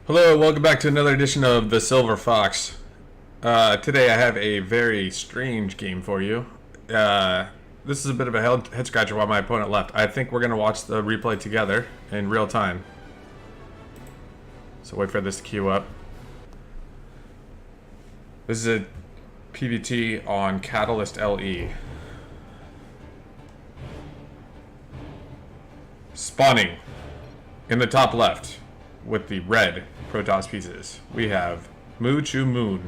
Hello, welcome back to another edition of the SilverFox. Today I have a very strange game for you. This is a bit of a head scratcher while my opponent left. I think we're going to watch the replay together in real time. So wait for this to queue up. This is a PVT on Catalyst LE. Spawning in the top left with the red Protoss pieces, we have Muchumon.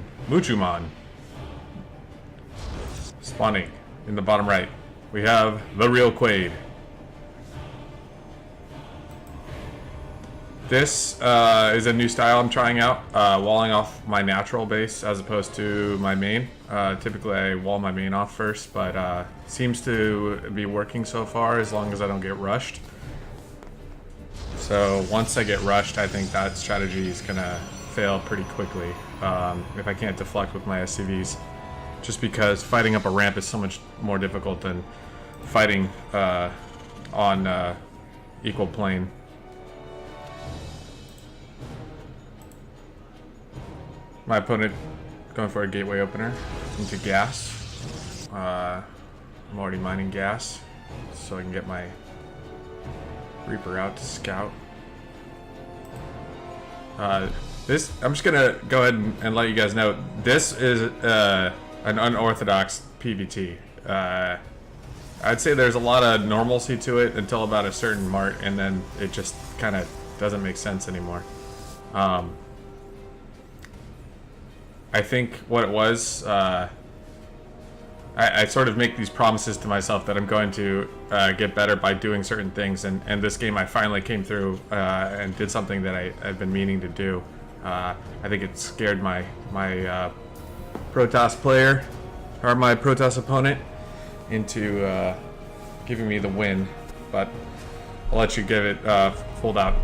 Spawning in the bottom right, we have the real Quaid. This is a new style I'm trying out, walling off my natural base as opposed to my main. Typically I wall my main off first, but seems to be working so far as long as I don't get rushed. So once I get rushed, I think that strategy is gonna fail pretty quickly if I can't deflect with my SCVs. Just because fighting up a ramp is so much more difficult than fighting on equal plane. My opponent going for a gateway opener into gas. I'm already mining gas so I can get my Reaper out to scout. I'm just gonna go ahead and let you guys know this is an unorthodox PVT. I'd say there's a lot of normalcy to it until about a certain mark, and then it just kind of doesn't make sense anymore. I think what it was, I sort of make these promises to myself that I'm going to get better by doing certain things, and this game I finally came through and did something that I've been meaning to do. I think it scared my Protoss player, or my Protoss opponent, into giving me the win, but I'll let you give it fold out.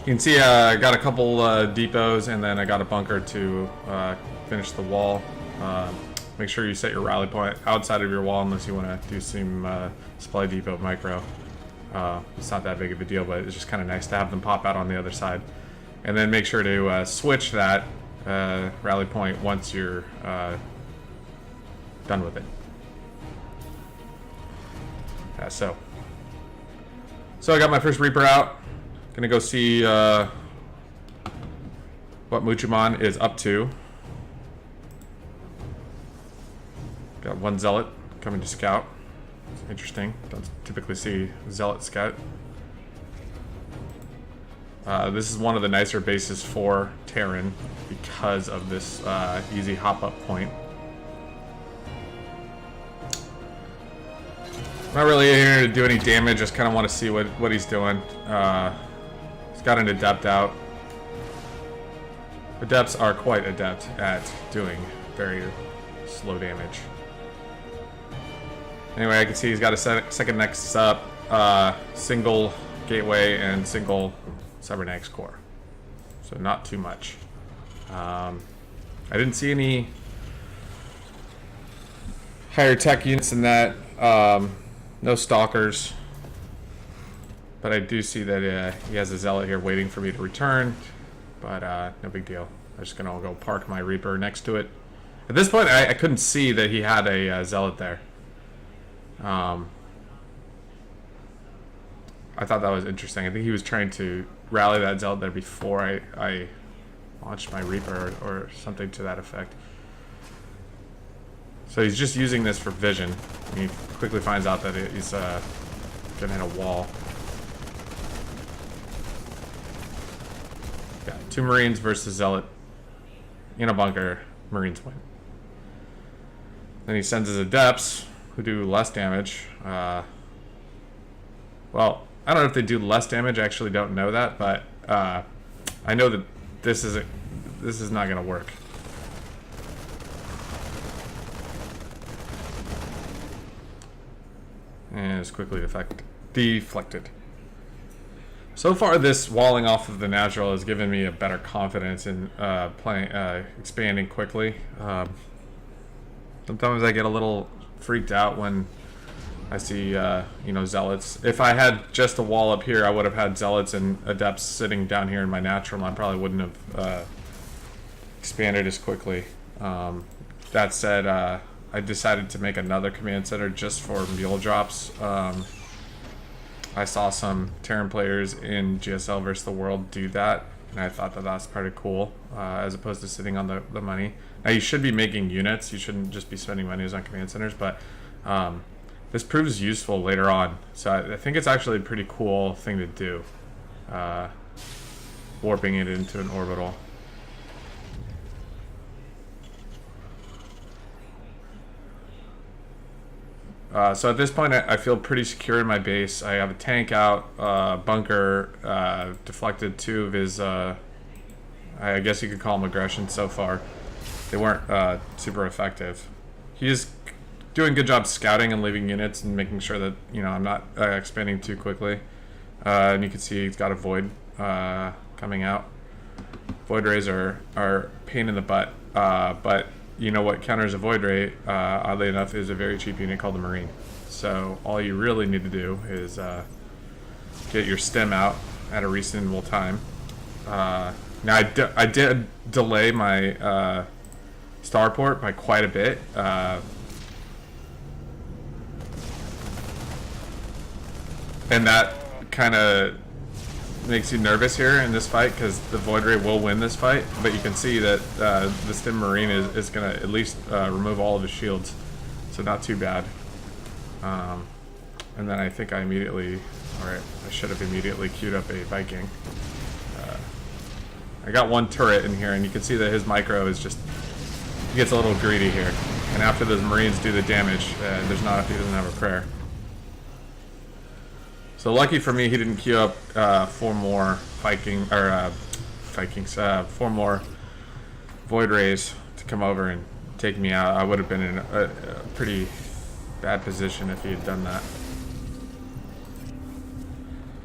You can see I got a couple depots, and then I got a bunker to finish the wall. Make sure you set your rally point outside of your wall unless you want to do some supply depot micro. It's not that big of a deal, but it's just kind of nice to have them pop out on the other side. And then make sure to switch that rally point once you're done with it. So I got my first Reaper out. Gonna go see what Muchumon is up to. Got one Zealot coming to scout. It's interesting. Don't typically see Zealot scout. This is one of the nicer bases for Terran because of this easy hop-up point. Not really here to do any damage, just kind of want to see what he's doing. He's got an Adept out. Adepts are quite adept at doing very slow damage. Anyway, I can see he's got a second Nexus up, single Gateway, and single Cybernetics Core. So not too much. I didn't see any higher tech units in that. No Stalkers. But I do see that he has a Zealot here waiting for me to return. But no big deal. I'm just going to go park my Reaper next to it. At this point, I couldn't see that he had a Zealot there. I thought that was interesting. I think he was trying to rally that Zealot there before I launched my Reaper or something to that effect. So he's just using this for vision. He quickly finds out that he's gonna hit a wall. Yeah, 2 Marines versus Zealot in a bunker. Marines win. Then he sends his Adepts, who do less damage. Well, I don't know if they do less damage. I actually don't know that, but I know that this is not going to work. And it's quickly deflected. So far, this walling off of the natural has given me a better confidence in expanding quickly. Sometimes I get a little freaked out when I see, you know, zealots. If I had just a wall up here, I would have had zealots and adepts sitting down here in my natural, and I probably wouldn't have expanded as quickly. That said, I decided to make another command center just for mule drops. I saw some Terran players in GSL versus the World do that, and I thought that that's pretty cool, as opposed to sitting on the money. Now, you should be making units. You shouldn't just be spending monies on command centers, but this proves useful later on. So I think it's actually a pretty cool thing to do, warping it into an orbital. So at this point, I feel pretty secure in my base. I have a tank out, bunker, deflected 2 of his, I guess you could call them aggression so far. They weren't super effective. He is doing a good job scouting and leaving units and making sure that, you know, I'm not expanding too quickly. And you can see he's got a void coming out. Void rays are pain in the butt, but you know what counters a void ray, oddly enough, is a very cheap unit called the Marine. So all you really need to do is get your stem out at a reasonable time. Now I did delay my starport by quite a bit. And that kind of makes you nervous here in this fight, because the Void Ray will win this fight, but you can see that the Stim Marine is going to at least remove all of his shields, so not too bad. And then I think I immediately, alright, I should have immediately queued up a Viking. I got one turret in here, and you can see that his micro is just, he gets a little greedy here. And after those Marines do the damage, he doesn't have a prayer. So lucky for me, he didn't queue up 4 more Vikings, 4 more Void Rays to come over and take me out. I would have been in a pretty bad position if he had done that.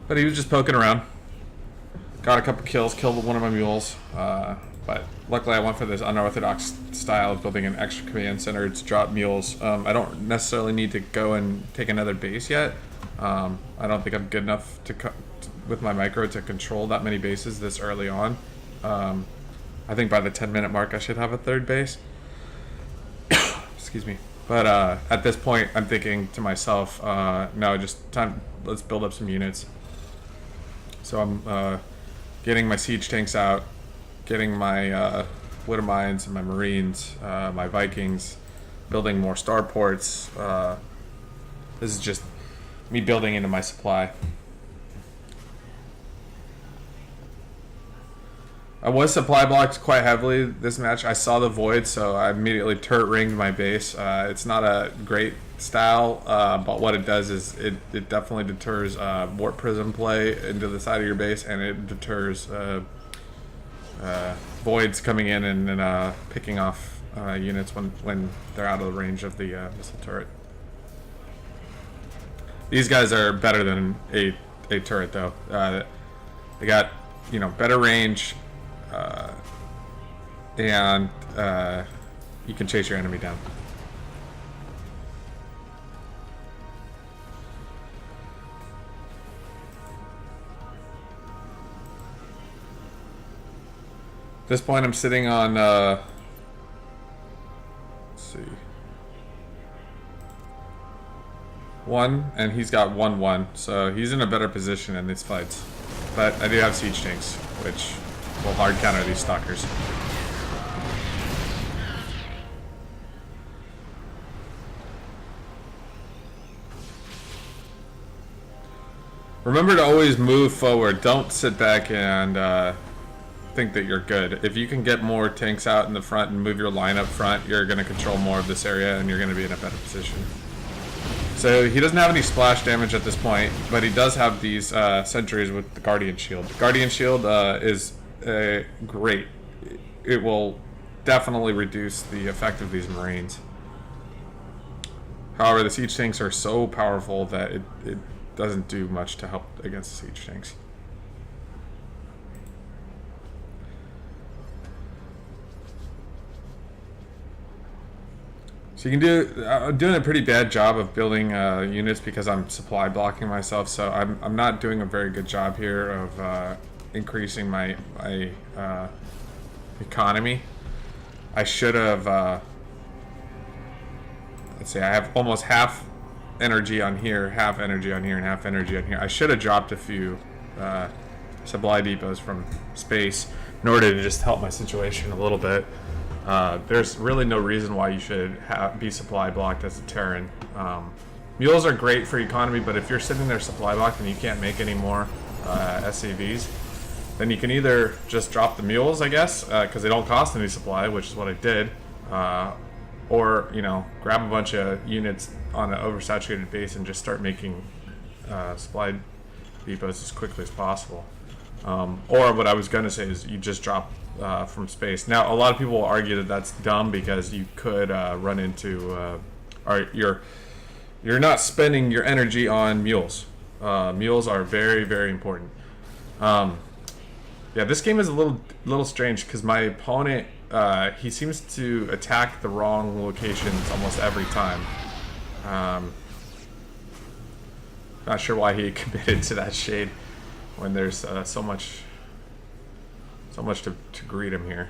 But he was just poking around. Got a couple kills, killed one of my mules. But luckily I went for this unorthodox style of building an extra command center to drop mules. I don't necessarily need to go and take another base yet. I don't think I'm good enough with my micro to control that many bases this early on. I think by the 10-minute mark I should have a 3rd base. Excuse me. But at this point I'm thinking to myself, no, just time, let's build up some units. So I'm getting my siege tanks out, getting my Widow Mines and my Marines, my Vikings, building more starports. This is just me building into my supply. I was supply blocked quite heavily this match. I saw the void, so I immediately turret ringed my base. It's not a great style, but what it does is it definitely deters warp prism play into the side of your base, and it deters voids coming in and picking off units when they're out of the range of the missile turret. These guys are better than a turret, though. They got, you know, better range, and you can chase your enemy down. At this point, I'm sitting on, let's see, 1, and he's got 1-1, so he's in a better position in these fights. But I do have siege tanks, which will hard counter these stalkers. Remember to always move forward. Don't sit back and think that you're good. If you can get more tanks out in the front and move your line up front, you're going to control more of this area and you're going to be in a better position. So he doesn't have any splash damage at this point, but he does have these sentries with the Guardian Shield. The Guardian Shield is great. It will definitely reduce the effect of these Marines. However, the siege tanks are so powerful that it doesn't do much to help against the siege tanks. So you can do. I'm doing a pretty bad job of building units because I'm supply blocking myself. So I'm not doing a very good job here of increasing my economy. I should have. Let's see. I have almost half energy on here, half energy on here, and half energy on here. I should have dropped a few supply depots from space in order to just help my situation a little bit. There's really no reason why you should be supply blocked as a Terran. Mules are great for economy, but if you're sitting there supply blocked and you can't make any more SCVs, then you can either just drop the mules, I guess, because they don't cost any supply, which is what I did, or grab a bunch of units on an oversaturated base and just start making supply depots as quickly as possible. Or what I was going to say is you just drop from space. Now, a lot of people will argue that that's dumb because you could run into, or you're not spending your energy on mules. Mules are very, very important. Yeah, this game is a little strange because my opponent, he seems to attack the wrong locations almost every time. Not sure why he committed to that shade when there's so much to greet him here.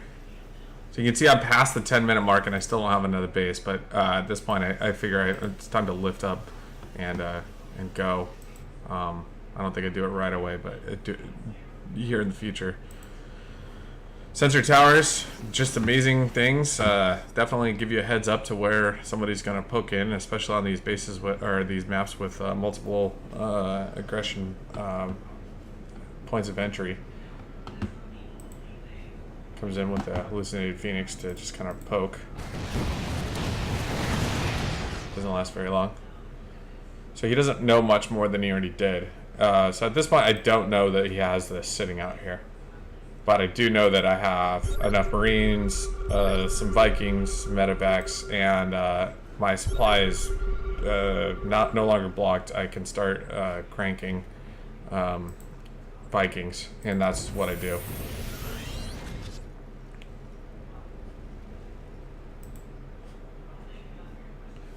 So you can see I'm past the 10-minute mark and I still don't have another base, but at this point I figure it's time to lift up and go. I don't think I'd do it right away, but here in the future. Sensor towers, just amazing things. Definitely give you a heads up to where somebody's going to poke in, especially on these bases or these maps with multiple aggression points of entry. Comes in with the hallucinated phoenix to just kind of poke. Doesn't last very long. So he doesn't know much more than he already did. So at this point, I don't know that he has this sitting out here. But I do know that I have enough Marines, some Vikings, some medevacs, and my supply is no longer blocked. I can start cranking Vikings, and that's what I do.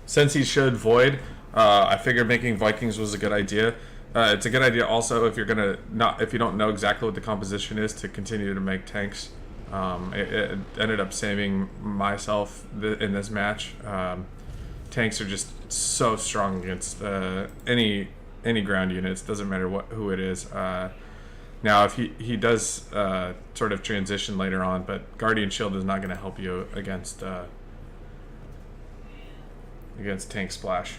Since he showed Void, I figured making Vikings was a good idea. It's a good idea also if if you don't know exactly what the composition is, to continue to make tanks. It ended up saving myself in this match. Tanks are just so strong against any ground units. Doesn't matter who it is. Now, if he does sort of transition later on, but Guardian Shield is not going to help you against tank splash.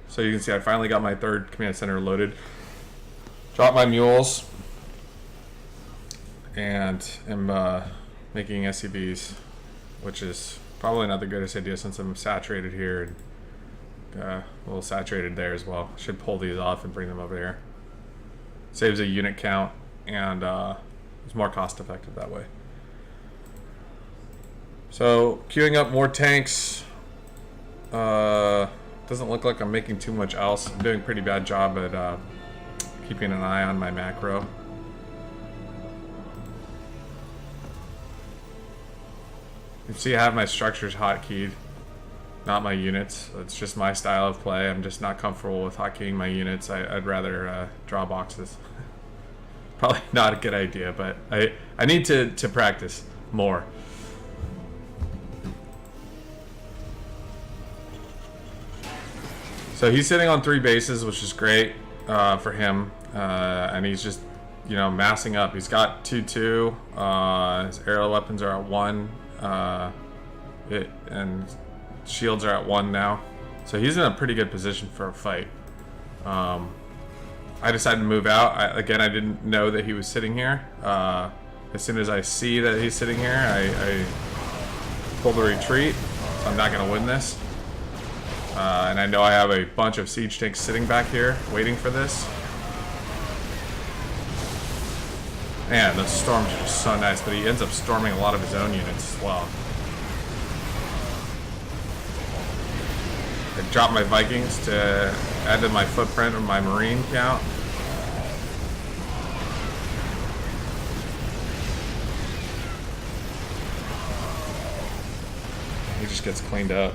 So you can see I finally got my third command center loaded. Dropped my mules and am making SCVs, which is probably not the greatest idea since I'm saturated here and a little saturated there as well. Should pull these off and bring them over here. Saves a unit count and it's more cost effective that way. So queuing up more tanks. Doesn't look like I'm making too much else. I'm doing a pretty bad job at keeping an eye on my macro. You can see I have my structures hotkeyed, not my units. It's just my style of play. I'm just not comfortable with hotkeying my units. I'd rather draw boxes. Probably not a good idea, but I need to practice more. So he's sitting on 3 bases, which is great for him, and he's just, massing up. He's got 2-2. His aerial weapons are at 1, and shields are at 1 now. So he's in a pretty good position for a fight. I decided to move out. I didn't know that he was sitting here. As soon as I see that he's sitting here, I pull the retreat. So I'm not going to win this. And I know I have a bunch of siege tanks sitting back here waiting for this. Man, those storms are just so nice, but he ends up storming a lot of his own units as well. I dropped my Vikings to add to my footprint of my Marine count. he just gets cleaned up.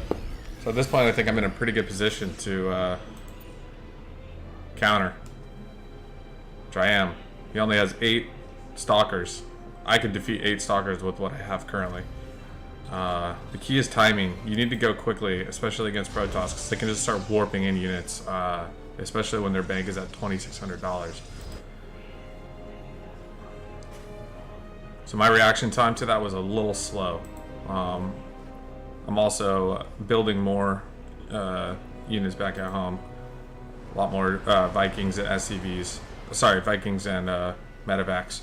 So at this point, I think I'm in a pretty good position to counter. Which I am. He only has 8 stalkers. I could defeat 8 stalkers with what I have currently. The key is timing. You need to go quickly, especially against Protoss, because they can just start warping in units, especially when their bank is at $2,600. So my reaction time to that was a little slow. I'm also building more units back at home. A lot more Vikings and SCVs. Sorry, Vikings and medevacs.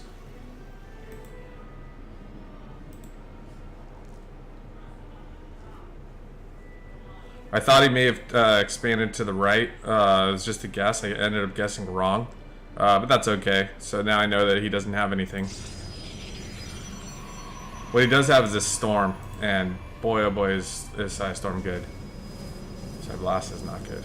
I thought he may have expanded to the right. It was just a guess. I ended up guessing wrong. But that's okay. So now I know that he doesn't have anything. What he does have is this storm. And boy, oh boy, is Storm good. Blast is not good.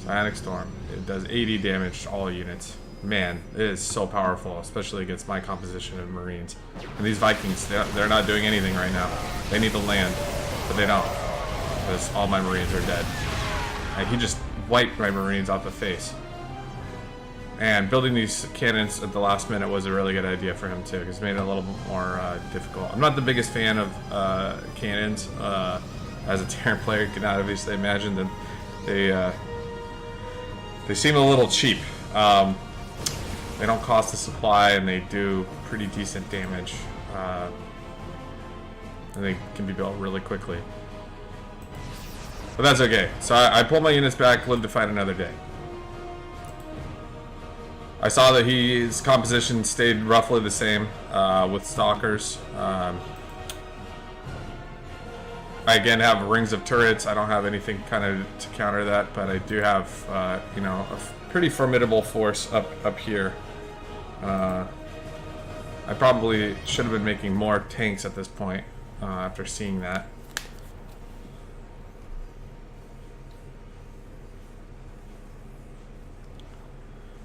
Psionic Storm. It does 80 damage to all units. Man, it is so powerful, especially against my composition of Marines. And these Vikings, they're not doing anything right now. They need to land, but they don't. Because all my Marines are dead. And he just wiped my Marines off the face. And building these cannons at the last minute was a really good idea for him too, because it made it a little bit more difficult. I'm not the biggest fan of cannons. As a Terran player, you can obviously imagine that they seem a little cheap. They don't cost a supply, and they do pretty decent damage. And they can be built really quickly. But that's okay. So I pulled my units back, lived to fight another day. I saw that his composition stayed roughly the same with stalkers. I again have rings of turrets. I don't have anything kind of to counter that, but I do have you know, a pretty formidable force up here. I probably should have been making more tanks at this point after seeing that.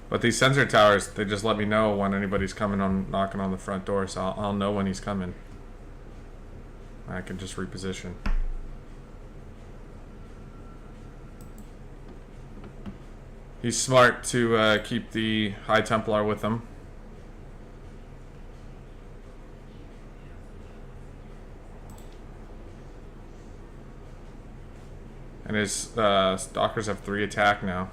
But these sensor towers, they just let me know when anybody's coming on, knocking on the front door, so I'll know when he's coming. I can just reposition. He's smart to keep the High Templar with him. And his stalkers have 3 attack now.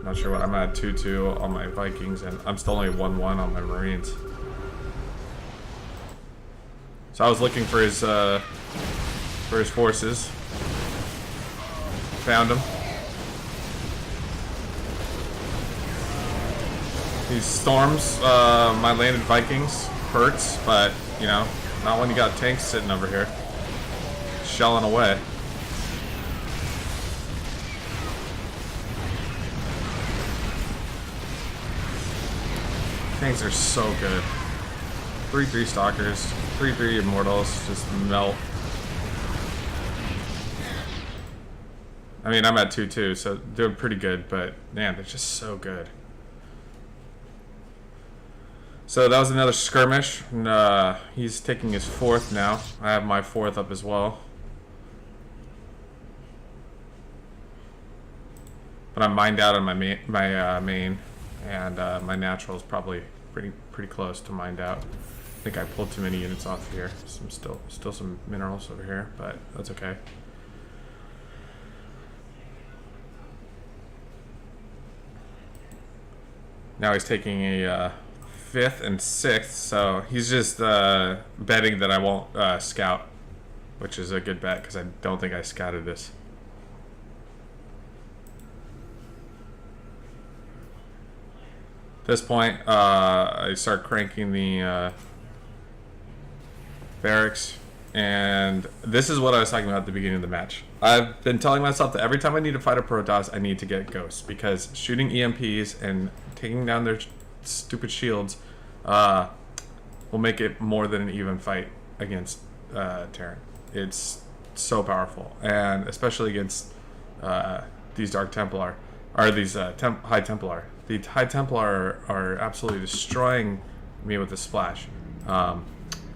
Not sure what I'm at 2-2 on my Vikings, and I'm still only 1-1 on my Marines. So I was looking for his forces. Found him. These storms, my landed Vikings hurts, but you know, not when you got tanks sitting over here shelling away. Tanks are so good. 3-3 stalkers, 3-3 immortals, just melt. I mean, I'm at 2-2, so doing pretty good, but man, they're just so good. So that was another skirmish, and he's taking his 4th now. I have my 4th up as well. But I'm mined out on my main, and my natural is probably pretty close to mined out. I think I pulled too many units off here. Some still some minerals over here, but that's okay. Now he's taking a 5th and 6th, so he's just betting that I won't scout, which is a good bet because I don't think I scouted this. At this point, I start cranking the barracks, and this is what I was talking about at the beginning of the match. I've been telling myself that every time I need to fight a Protoss, I need to get ghosts, because shooting EMPs and taking down their stupid shields will make it more than an even fight against Terran. It's so powerful, and especially against these Dark Templar, or these High Templar. The High Templar are absolutely destroying me with the splash.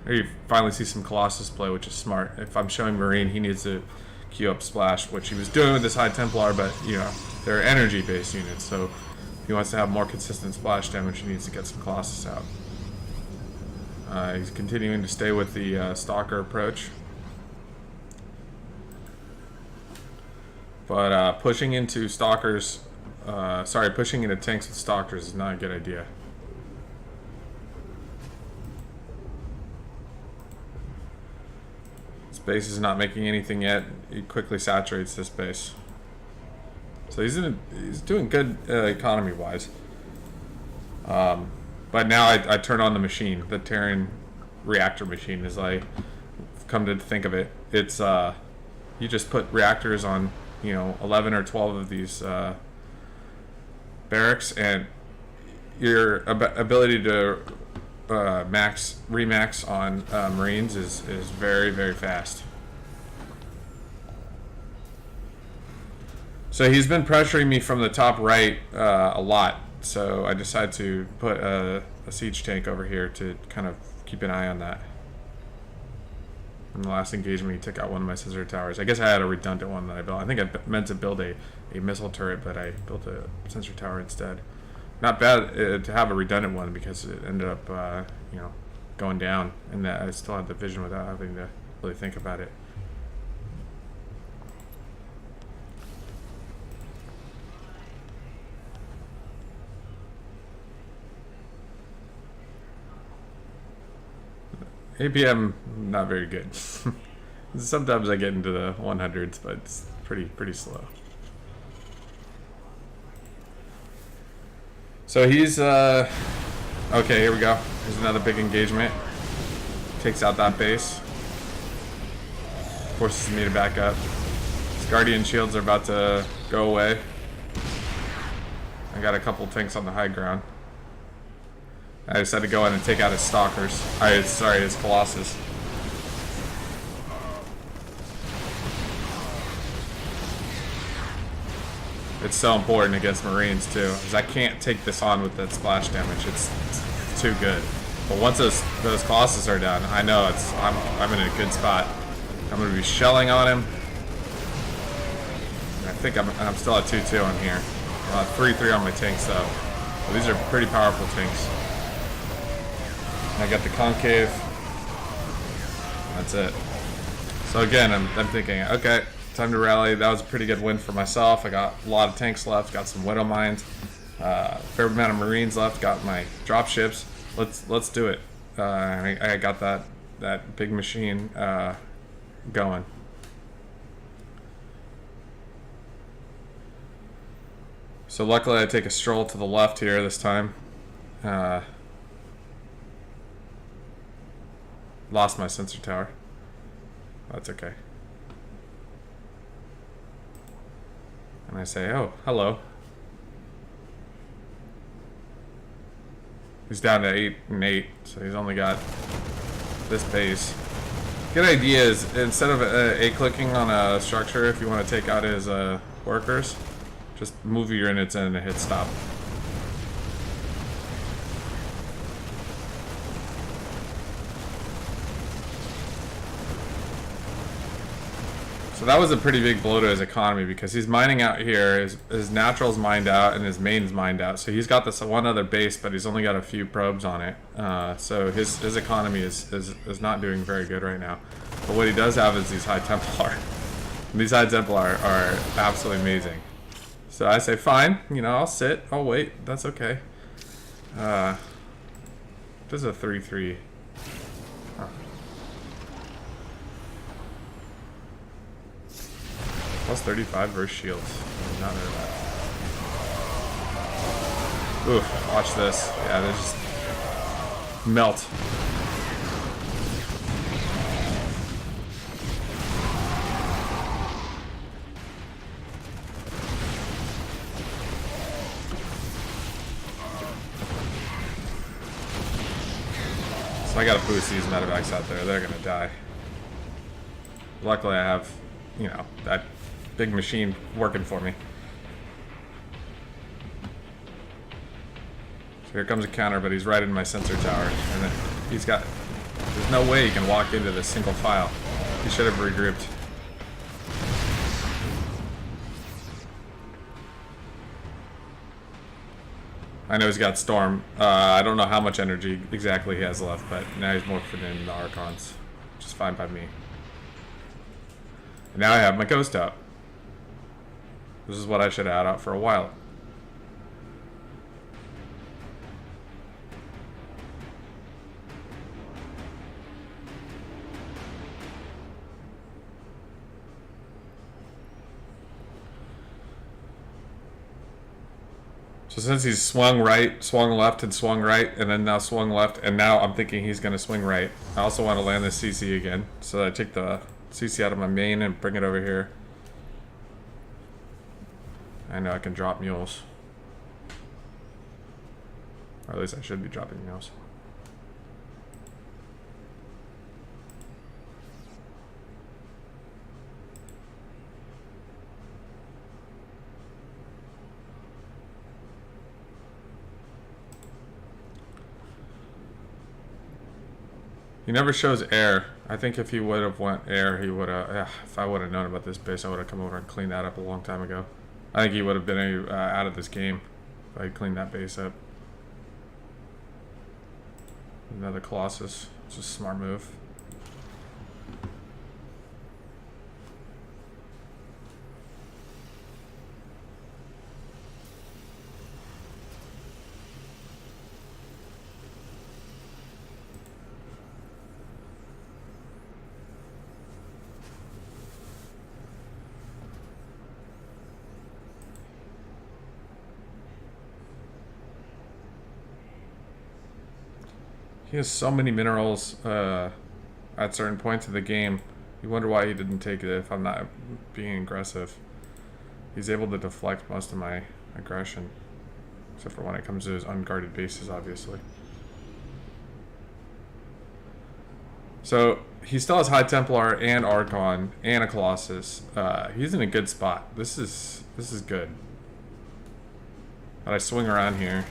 Here you finally see some Colossus play, which is smart. If I'm showing Marine, he needs to queue up Splash, which he was doing with this High Templar, but, you know, they're energy-based units, so if he wants to have more consistent splash damage, he needs to get some Colossus out. He's continuing to stay with the Stalker approach. But pushing into Stalkers, pushing into tanks with Stalkers is not a good idea. This base is not making anything yet. He quickly saturates this base. So he's doing good economy-wise. But now I turn on the machine, the Terran reactor machine, as I come to think of it. It's you just put reactors on, you know, 11 or 12 of these barracks, and your ability to remax on Marines is very, very fast. So he's been pressuring me from the top right a lot, so I decided to put a siege tank over here to kind of keep an eye on that. In the last engagement, he took out one of my scissor towers. I guess I had a redundant one that I built. I think I meant to build a missile turret, but I built a sensor tower instead. Not bad to have a redundant one, because it ended up, you know, going down, and that I still had the vision without having to really think about it. APM, not very good. Sometimes I get into the 100s, but it's pretty slow. So he's okay, here we go. Here's another big engagement. Takes out that base. Forces me to back up. His Guardian shields are about to go away. I got a couple tanks on the high ground. I just had to go in and take out his Stalkers. His Colossus. It's so important against Marines too, because I can't take this on with that splash damage. It's too good. But once those Colossus are down, I know I'm in a good spot. I'm going to be shelling on him. I think I'm still at 2-2 on here. 3-3 on my tanks though. Well, these are pretty powerful tanks. I got the concave. That's it. So again, I'm thinking, okay, time to rally. That was a pretty good win for myself. I got a lot of tanks left. Got some Widow Mines. Fair amount of Marines left. Got my drop ships. Let's do it. I got that big machine going. So luckily, I take a stroll to the left here this time. Lost my sensor tower. That's okay. And I say, oh, hello. He's down to 8 and 8, so he's only got this base. Good idea is, instead of A-clicking on a structure, if you want to take out his workers, just move your units in and hit stop. So that was a pretty big blow to his economy, because he's mining out here, his natural's mined out, and his main's mined out. So he's got this one other base, but he's only got a few probes on it. So his economy is not doing very good right now. But what he does have is these High Templar. And these High Templar are absolutely amazing. So I say, fine, you know, I'll sit, I'll wait, that's okay. This is a 3-3. Huh. Plus 35 versus shields. I did not know that. Oof, watch this. Yeah, they just melt. So I gotta boost these medevacs out there. They're gonna die. Luckily I have, you know, that big machine working for me. So here comes a counter, but he's right in my sensor tower. And then he's got There's no way he can walk into this single file. He should have regrouped. I know he's got Storm. I don't know how much energy exactly he has left, but now he's morphing in the Archons, which is fine by me. And now I have my Ghost out. This is what I should have had out for a while. So since he's swung right, swung left, and swung right, and then now swung left, and now I'm thinking he's going to swing right. I also want to land this CC again, so that I take the CC out of my main and bring it over here. I know I can drop mules. Or at least I should be dropping mules. He never shows air. I think if he would have went air, he would have. If I would have known about this base, I would have come over and cleaned that up a long time ago. I think he would have been out of this game if I had cleaned that base up. Another Colossus. It's a smart move. He has so many minerals at certain points of the game. You wonder why he didn't take it if I'm not being aggressive. He's able to deflect most of my aggression. Except for when it comes to his unguarded bases, obviously. So, he still has High Templar and Archon and a Colossus. He's in a good spot. This is good. But I swing around here.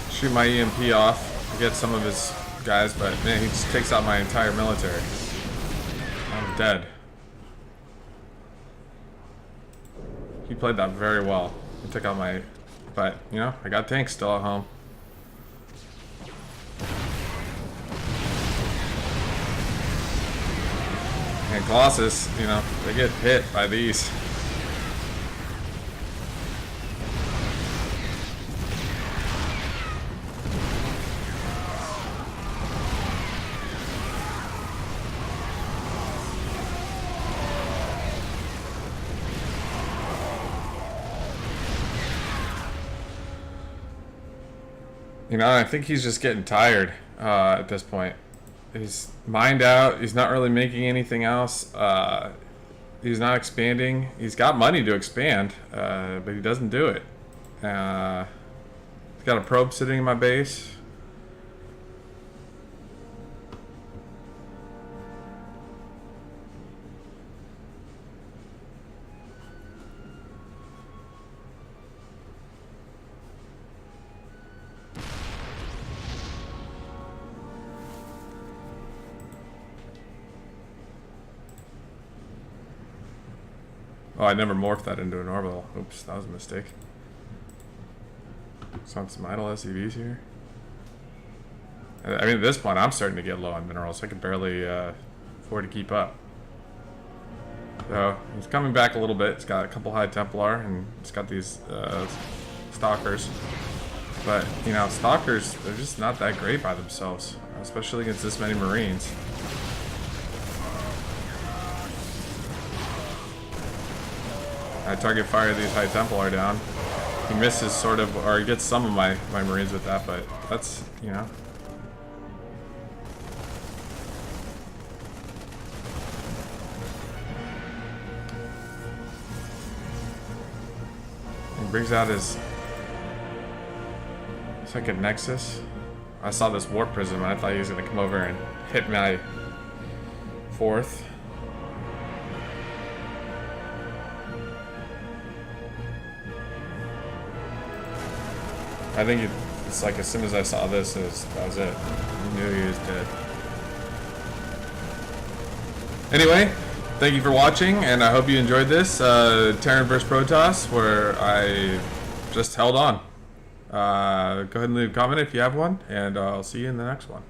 Shoot my EMP off to get some of his guys, but man, he just takes out my entire military. I'm dead. He played that very well. He took out my... But, you know, I got tanks still at home. And Colossus, you know, they get hit by these. You know, I think he's just getting tired at this point. He's mined out. He's not really making anything else. He's not expanding. He's got money to expand, but he doesn't do it. He's got a probe sitting in my base. Oh, I never morphed that into an orbital. Oops, that was a mistake. So on some idle SCVs here. I mean, at this point, I'm starting to get low on minerals. I can barely afford to keep up. So, he's coming back a little bit. It's got a couple High Templar, and it's got these Stalkers. But, you know, Stalkers, they're just not that great by themselves. Especially against this many Marines. I target fire these High Templar down. He misses sort of, or he gets some of my Marines with that, but that's, you know. He brings out his second Nexus. I saw this Warp Prism and I thought he was going to come over and hit my 4th. I think it's like as soon as I saw this, that was it. I knew he was dead. Anyway, thank you for watching, and I hope you enjoyed this Terran vs. Protoss, where I just held on. Go ahead and leave a comment if you have one, and I'll see you in the next one.